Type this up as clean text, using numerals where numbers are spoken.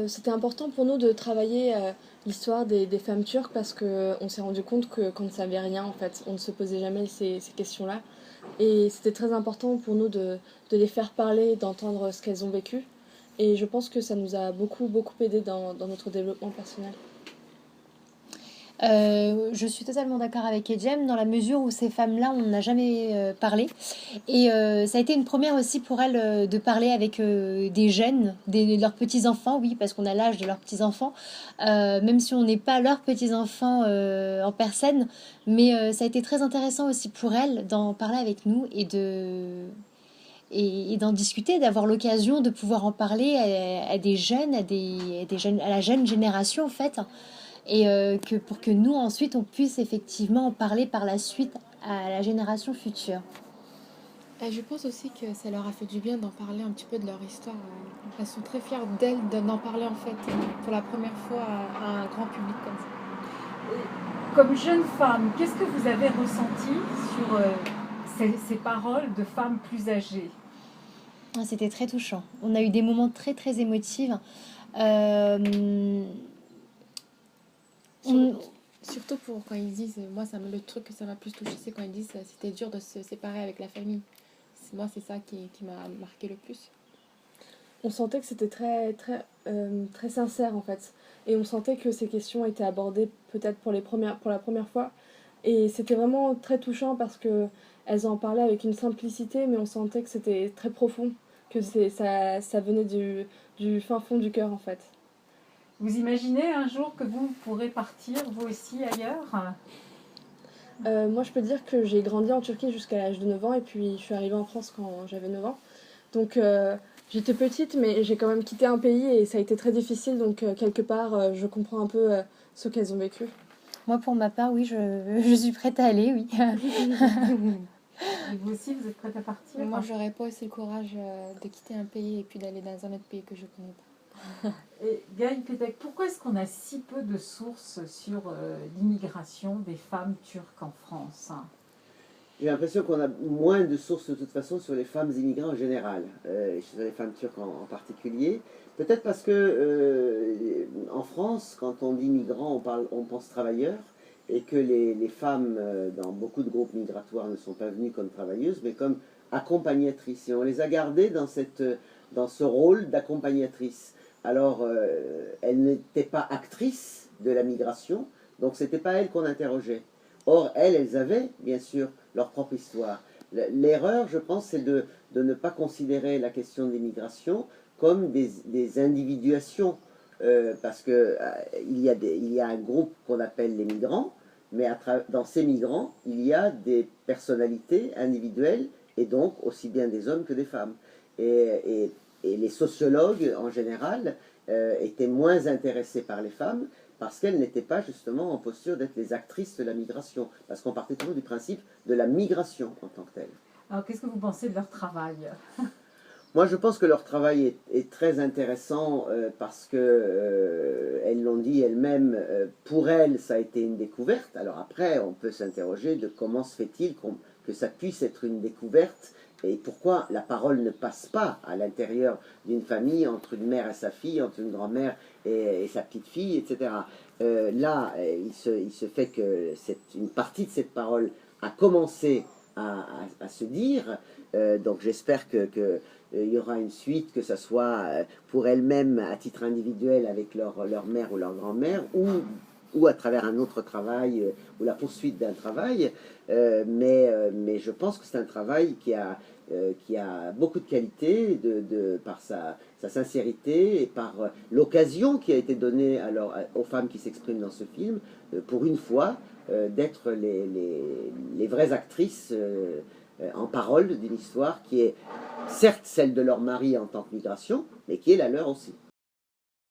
C'était important pour nous de travailler l'histoire des femmes turques parce qu'on s'est rendu compte que qu'on ne savait rien en fait, on ne se posait jamais ces questions-là. Et c'était très important pour nous de les faire parler, d'entendre ce qu'elles ont vécu. Et je pense que ça nous a beaucoup aidé dans notre développement personnel. Je suis totalement d'accord avec Edjem dans la mesure où ces femmes-là, on n'a jamais parlé. Et ça a été une première aussi pour elles de parler avec des jeunes, leurs petits-enfants, oui, parce qu'on a l'âge de leurs petits-enfants, même si on n'est pas leurs petits-enfants en personne. Mais ça a été très intéressant aussi pour elles d'en parler avec nous et d'en discuter, d'avoir l'occasion de pouvoir en parler à des jeunes, à des jeunes, à la jeune génération en fait, et pour que nous ensuite on puisse effectivement en parler par la suite à la génération future. Et je pense aussi que ça leur a fait du bien d'en parler un petit peu de leur histoire. Elles sont très fières d'elles d'en parler en fait pour la première fois à un grand public comme ça. Comme jeune femme, qu'est-ce que vous avez ressenti sur ces paroles de femmes plus âgées? Ah, c'était très touchant. On a eu des moments très très émotifs. Euh, on- Surtout pour quand ils disent, moi le truc que ça m'a plus touché, c'est quand ils disent c'était dur de se séparer avec la famille. Moi c'est ça qui m'a marqué le plus. On sentait que c'était très sincère en fait. Et on sentait que ces questions étaient abordées peut-être pour la première fois. Et c'était vraiment très touchant parce que elles en parlaient avec une simplicité, mais on sentait que c'était très profond, que ça venait du fin fond du cœur en fait. Vous imaginez un jour que vous pourrez partir, vous aussi, ailleurs? Moi je peux dire que j'ai grandi en Turquie jusqu'à l'âge de 9 ans et puis je suis arrivée en France quand j'avais 9 ans. Donc j'étais petite mais j'ai quand même quitté un pays et ça a été très difficile donc quelque part je comprends un peu ce qu'elles ont vécu. Moi pour ma part, oui, je suis prête à aller, oui. Et vous aussi, vous êtes prête à partir? Moi j'aurais pas aussi le courage de quitter un pays et puis d'aller dans un autre pays que je connais pas. Et Gaëlle Pétec, pourquoi est-ce qu'on a si peu de sources sur l'immigration des femmes turques en France? J'ai l'impression qu'on a moins de sources de toute façon sur les femmes immigrées en général, et sur les femmes turques en particulier. Peut-être parce que en France, quand on dit migrants, on pense travailleurs, et que les femmes dans beaucoup de groupes migratoires ne sont pas venues comme travailleuses, mais comme accompagnatrices. Et on les a gardées dans ce rôle d'accompagnatrice. Alors, elles n'étaient pas actrices de la migration, donc c'était pas elles qu'on interrogeait. Or, elles avaient, bien sûr, leur propre histoire. L'erreur, je pense, c'est de ne pas considérer la question de l'immigration comme des individuations, parce que il y a un groupe qu'on appelle les migrants, mais dans ces migrants, il y a des personnalités individuelles, et donc aussi bien des hommes que des femmes. Et les sociologues, en général, étaient moins intéressés par les femmes, parce qu'elles n'étaient pas justement en posture d'être les actrices de la migration, parce qu'on partait toujours du principe de la migration en tant que telle. Alors, qu'est-ce que vous pensez de leur travail? Moi, je pense que leur travail est très intéressant parce que, elles l'ont dit elles-mêmes, pour elles, ça a été une découverte. Alors après, on peut s'interroger de comment se fait-il que ça puisse être une découverte et pourquoi la parole ne passe pas à l'intérieur d'une famille, entre une mère et sa fille, entre une grand-mère et sa petite-fille, etc. Là, il se fait que une partie de cette parole a commencé à se dire, donc j'espère que il y aura une suite, que ce soit pour elles-mêmes à titre individuel avec leur mère ou leur grand-mère, ou à travers un autre travail, ou la poursuite d'un travail. Mais je pense que c'est un travail qui a beaucoup de qualité par sa sincérité et par l'occasion qui a été donnée aux femmes qui s'expriment dans ce film, pour une fois, d'être les vraies actrices en parole d'une histoire qui est certes celle de leur mari en tant que migration, mais qui est la leur aussi.